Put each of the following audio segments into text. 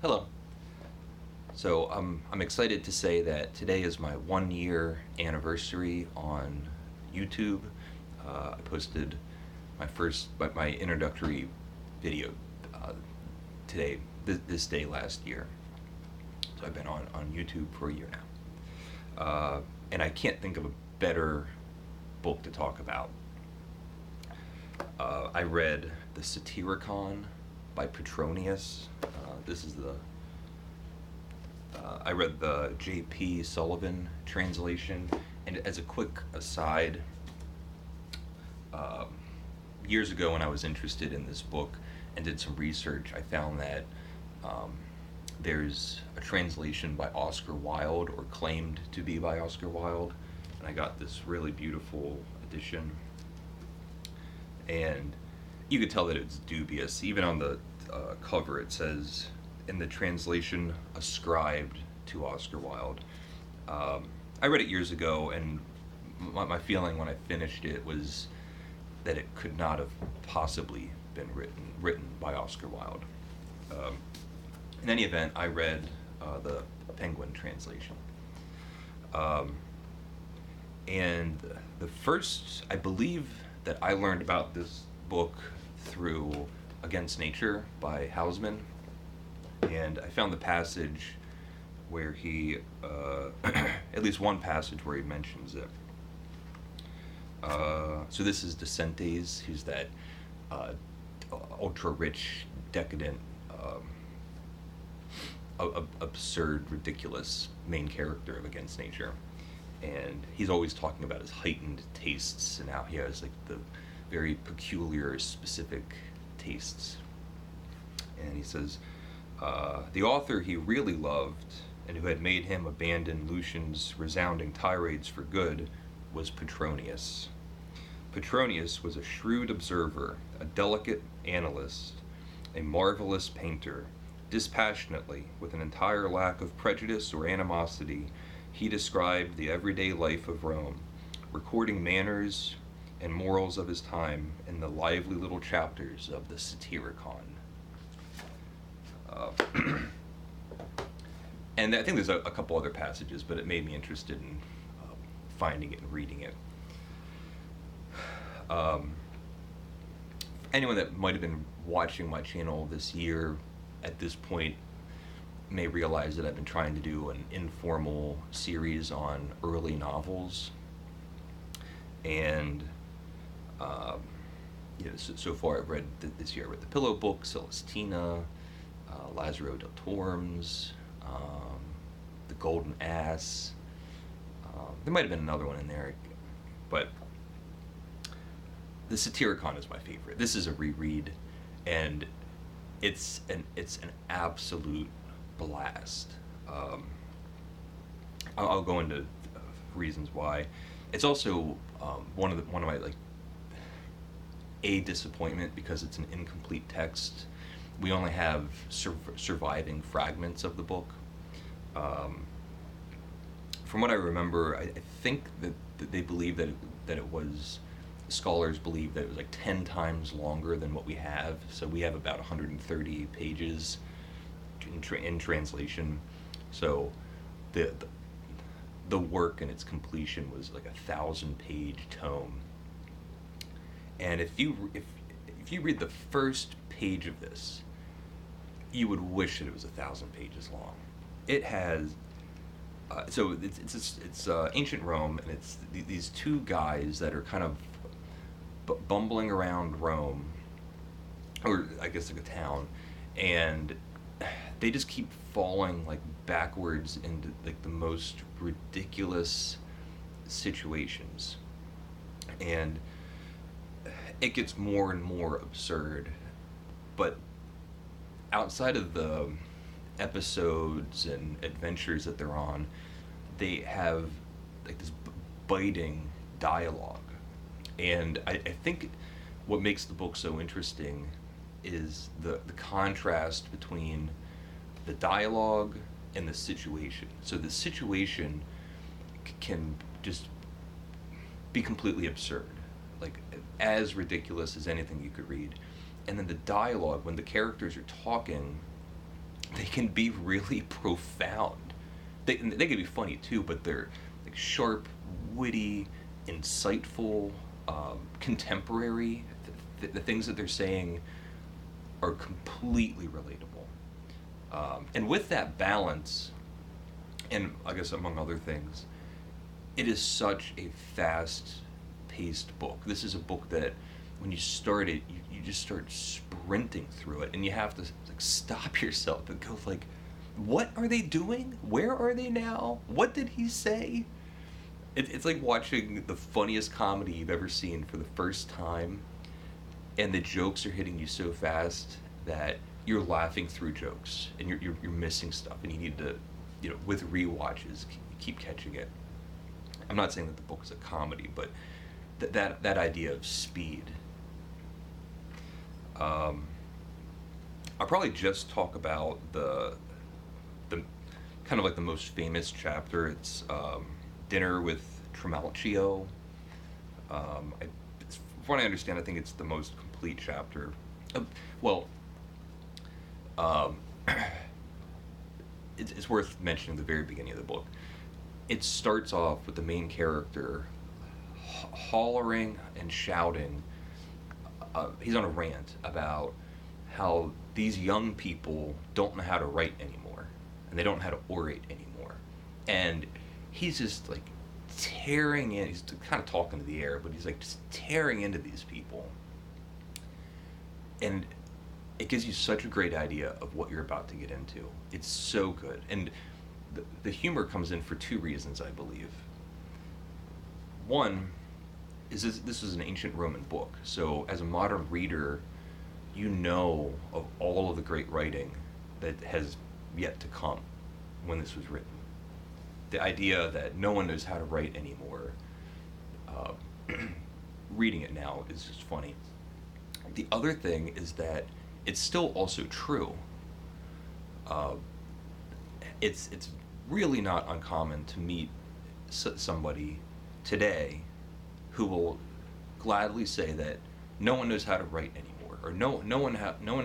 Hello. So I'm excited to say that today is my 1 year anniversary on YouTube. I posted my introductory video uh, today, this day last year. So I've been on YouTube for a year now. And I can't think of a better book to talk about. I read the Satyricon by Petronius. This is the I read the J.P. Sullivan translation, and as a quick aside, years ago when I was interested in this book and did some research, I found that there's a translation by Oscar Wilde, or claimed to be by Oscar Wilde, and I got this really beautiful edition, and you could tell that it's dubious. Even on the cover it says, in the translation ascribed to Oscar Wilde. I read it years ago, and my feeling when I finished it was that it could not have possibly been written by Oscar Wilde. In any event, I read the Penguin translation. And the first, I believe that I learned about this book through Against Nature by Hausman, and I found the passage where he, at least one passage where he mentions it. So this is Decentes, who's that ultra-rich, decadent, absurd, ridiculous main character of Against Nature. And he's always talking about his heightened tastes and how he has like the very peculiar, specific tastes. And he says, the author he really loved, and who had made him abandon Lucian's resounding tirades for good, was Petronius. Petronius was a shrewd observer, a delicate analyst, a marvelous painter. Dispassionately, with an entire lack of prejudice or animosity, he described the everyday life of Rome, recording manners and morals of his time in the lively little chapters of the Satyricon. And I think there's a couple other passages, but it made me interested in finding it and reading it. Anyone that might have been watching my channel this year at this point may realize that I've been trying to do an informal series on early novels. And so far I've read this year. I read The Pillow Book, Celestina, Lazaro del Tormes, The Golden Ass. There might have been another one in there, but the Satyricon is my favorite. This is a reread, and it's an absolute blast. I'll go into reasons why. It's also one of my like a disappointment because it's an incomplete text. We only have surviving fragments of the book. From what I remember, I think that they believe that it was, scholars believe that it was like 10 times longer than what we have. So we have about 130 pages in translation. So the work and its completion was like 1,000-page tome. And if you read the first page of this, you would wish that it was 1,000 pages long. It has so it's ancient Rome, and it's these two guys that are kind of bumbling around Rome, or I guess like a town, and they just keep falling like backwards into like the most ridiculous situations, and it gets more and more absurd. But outside of the episodes and adventures that they're on, they have like this biting dialogue. And I think what makes the book so interesting is the contrast between the dialogue and the situation. So the situation can just be completely absurd, like as ridiculous as anything you could read. And then the dialogue, when the characters are talking, they can be really profound. They can be funny too, but they're like sharp, witty, insightful, contemporary. The things that they're saying are completely relatable. And with that balance, and I guess among other things, it is such a fast-paced book. This is a book that when you start it, you just start sprinting through it, and you have to like stop yourself and go like, what are they doing? Where are they now? What did he say? It's like watching the funniest comedy you've ever seen for the first time, and the jokes are hitting you so fast that you're laughing through jokes, and you're missing stuff, and you need to, with rewatches, keep catching it. I'm not saying that the book is a comedy, but that idea of speed. I'll probably just talk about the kind of like the most famous chapter. It's Dinner with Tremolo Cheo. From what I understand, I think it's the most complete chapter. Well, it's worth mentioning the very beginning of the book. It starts off with the main character hollering and shouting. He's on a rant about how these young people don't know how to write anymore, and they don't know how to orate anymore. And he's just like tearing in. He's kind of talking to the air, but he's like just tearing into these people. And it gives you such a great idea of what you're about to get into. It's so good. And the humor comes in for two reasons, I believe. One is this is an ancient Roman book, so as a modern reader, you know of all of the great writing that has yet to come when this was written. The idea that no one knows how to write anymore, reading it now is just funny. The other thing is that it's still also true. It's really not uncommon to meet somebody today who will gladly say that no one knows how to write anymore, or no one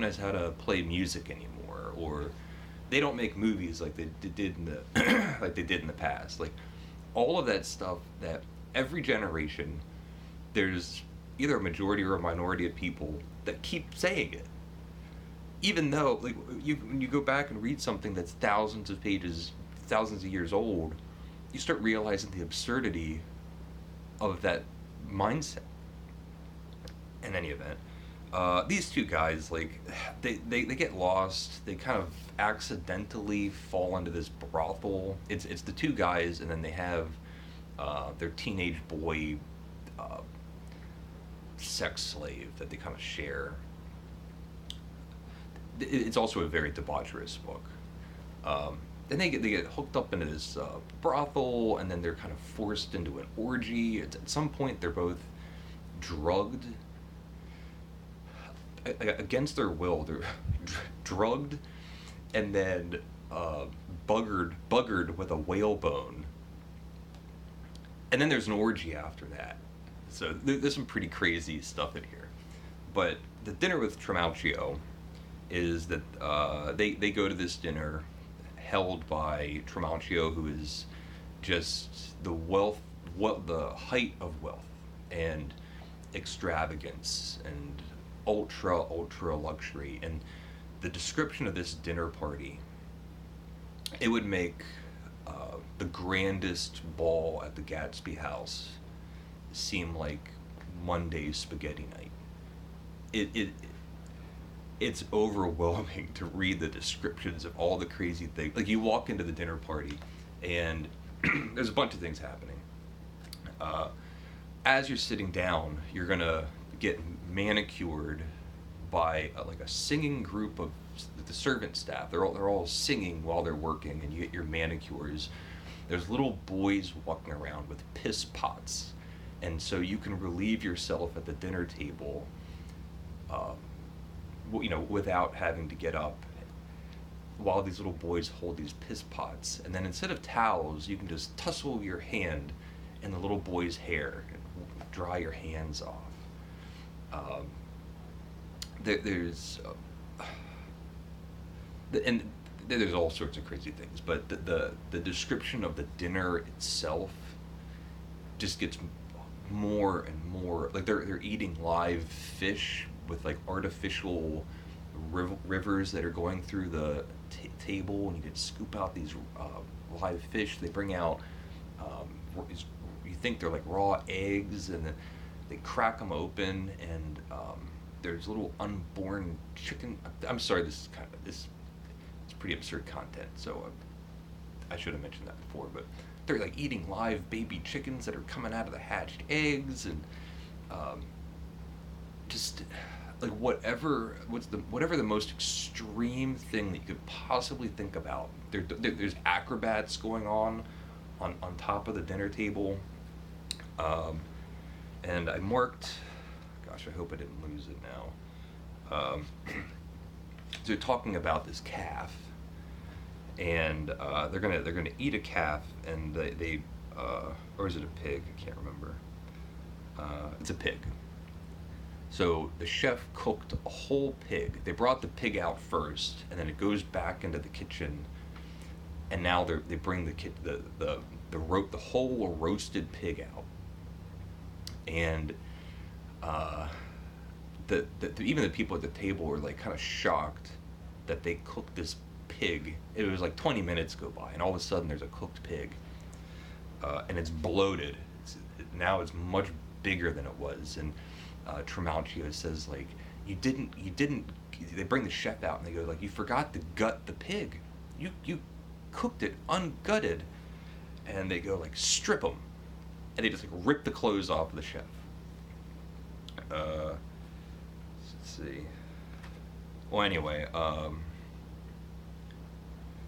knows how to play music anymore, or they don't make movies like they did in the like they did in the past. Like all of that stuff that every generation there's either a majority or a minority of people that keep saying it. Even though like when you go back and read something that's thousands of pages, thousands of years old, you start realizing the absurdity of that mindset. In any event, these two guys, like, they get lost. They kind of accidentally fall into this brothel. It's the two guys, and then they have their teenage boy sex slave that they kind of share. It's also a very debaucherous book. Then they get hooked up into this brothel, and then they're kind of forced into an orgy. At some point, they're both drugged against their will. They're drugged, and then buggered with a whalebone. And then there's an orgy after that. So there's some pretty crazy stuff in here. But the Dinner with Tremolo Cheo is that they go to this dinner held by Tremolo Cheo, who is just the height of wealth and extravagance and ultra luxury. And the description of this dinner party, it would make the grandest ball at the Gatsby house seem like Monday spaghetti night. It's overwhelming to read the descriptions of all the crazy things. Like, you walk into the dinner party, and there's a bunch of things happening. As you're sitting down, you're gonna get manicured by like a singing group of the servant staff. They're all singing while they're working, and you get your manicures. There's little boys walking around with piss pots, and so you can relieve yourself at the dinner table, without having to get up, while these little boys hold these piss pots. And then instead of towels, you can just tussle your hand in the little boy's hair and dry your hands off. And there's all sorts of crazy things, but the description of the dinner itself just gets more and more like they're eating live fish with like artificial rivers that are going through the table, and you could scoop out these live fish. They bring out you think they're like raw eggs, and then they crack them open, and there's little unborn chicken. I'm sorry, this is it's pretty absurd content, so I should have mentioned that before, but they're like eating live baby chickens that are coming out of the hatched eggs, and just like whatever the most extreme thing that you could possibly think about. There's acrobats going on top of the dinner table, and I marked. Gosh, I hope I didn't lose it now. So they're talking about this calf, and they're gonna eat a calf, and they or is it a pig? I can't remember. It's a pig. So the chef cooked a whole pig. They brought the pig out first, and then it goes back into the kitchen, and now they bring the whole roasted pig out, and even the people at the table were like kind of shocked that they cooked this pig. It was like 20 minutes go by, and all of a sudden there's a cooked pig, and it's bloated. Now it's much bigger than it was, and Tremolo Cheo says like you didn't. They bring the chef out and they go like, you forgot to gut the pig. You cooked it ungutted, and they go like, strip them, and they just like rip the clothes off of the chef. Let's see. Well, anyway,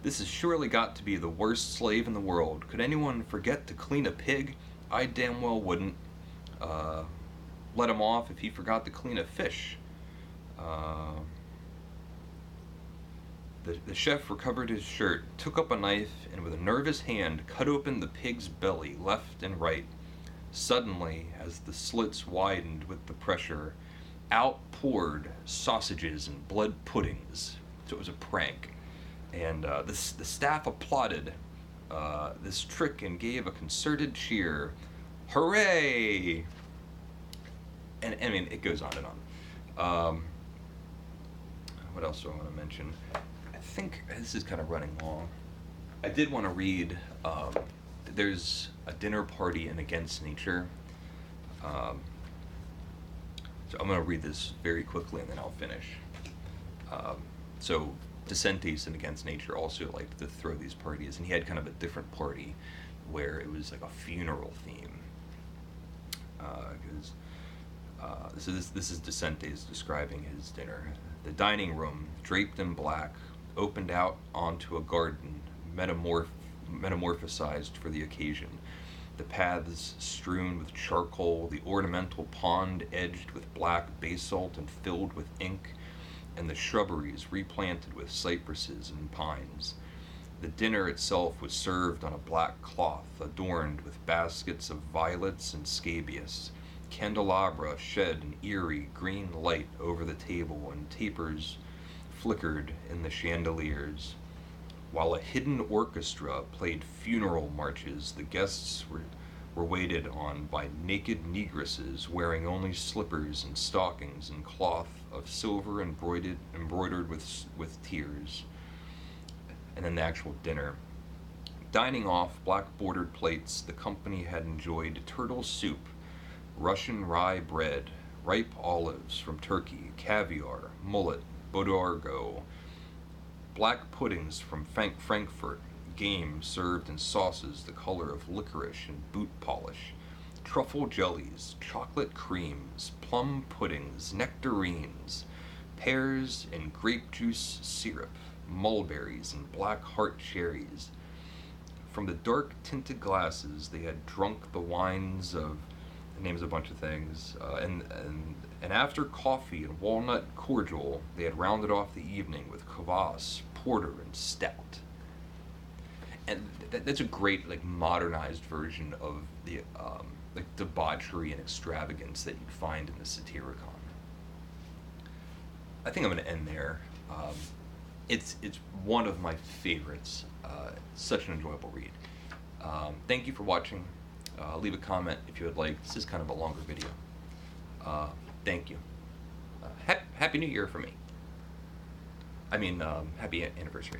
this has surely got to be the worst slave in the world. Could anyone forget to clean a pig? I damn well wouldn't. Let him off if he forgot to clean a fish. The chef recovered his shirt, took up a knife, and with a nervous hand cut open the pig's belly left and right. Suddenly, as the slits widened with the pressure, out poured sausages and blood puddings. So it was a prank. And the staff applauded this trick and gave a concerted cheer. Hooray! And I mean, it goes on and on. What else do I want to mention? I think this is kind of running long. I did want to read, there's a dinner party in Against Nature. So I'm going to read this very quickly and then I'll finish. So Decentes in Against Nature also liked to throw these parties, and he had kind of a different party where it was like a funeral theme. This is Decentes describing his dinner. The dining room, draped in black, opened out onto a garden metamorphosized for the occasion. The paths strewn with charcoal, the ornamental pond edged with black basalt and filled with ink, and the shrubberies replanted with cypresses and pines. The dinner itself was served on a black cloth adorned with baskets of violets and scabious. Candelabra shed an eerie green light over the table, and tapers flickered in the chandeliers. While a hidden orchestra played funeral marches, the guests were waited on by naked negresses wearing only slippers and stockings and cloth of silver embroidered with tears. And then the actual dinner. Dining off black-bordered plates, the company had enjoyed turtle soup, Russian rye bread, ripe olives from Turkey, caviar, mullet, bodargo, black puddings from Frankfurt, game served in sauces the color of licorice and boot polish, truffle jellies, chocolate creams, plum puddings, nectarines, pears and grape juice syrup, mulberries and black heart cherries. From the dark tinted glasses they had drunk the wines of, it names a bunch of things, and after coffee and walnut cordial, they had rounded off the evening with kvass, porter, and stout. And that's a great, like, modernized version of the like debauchery and extravagance that you'd find in the Satyricon. I think I'm going to end there. it's one of my favorites. Such an enjoyable read. Thank you for watching. Leave a comment if you would like. This is kind of a longer video. Thank you. Happy New Year for me. I mean, happy anniversary.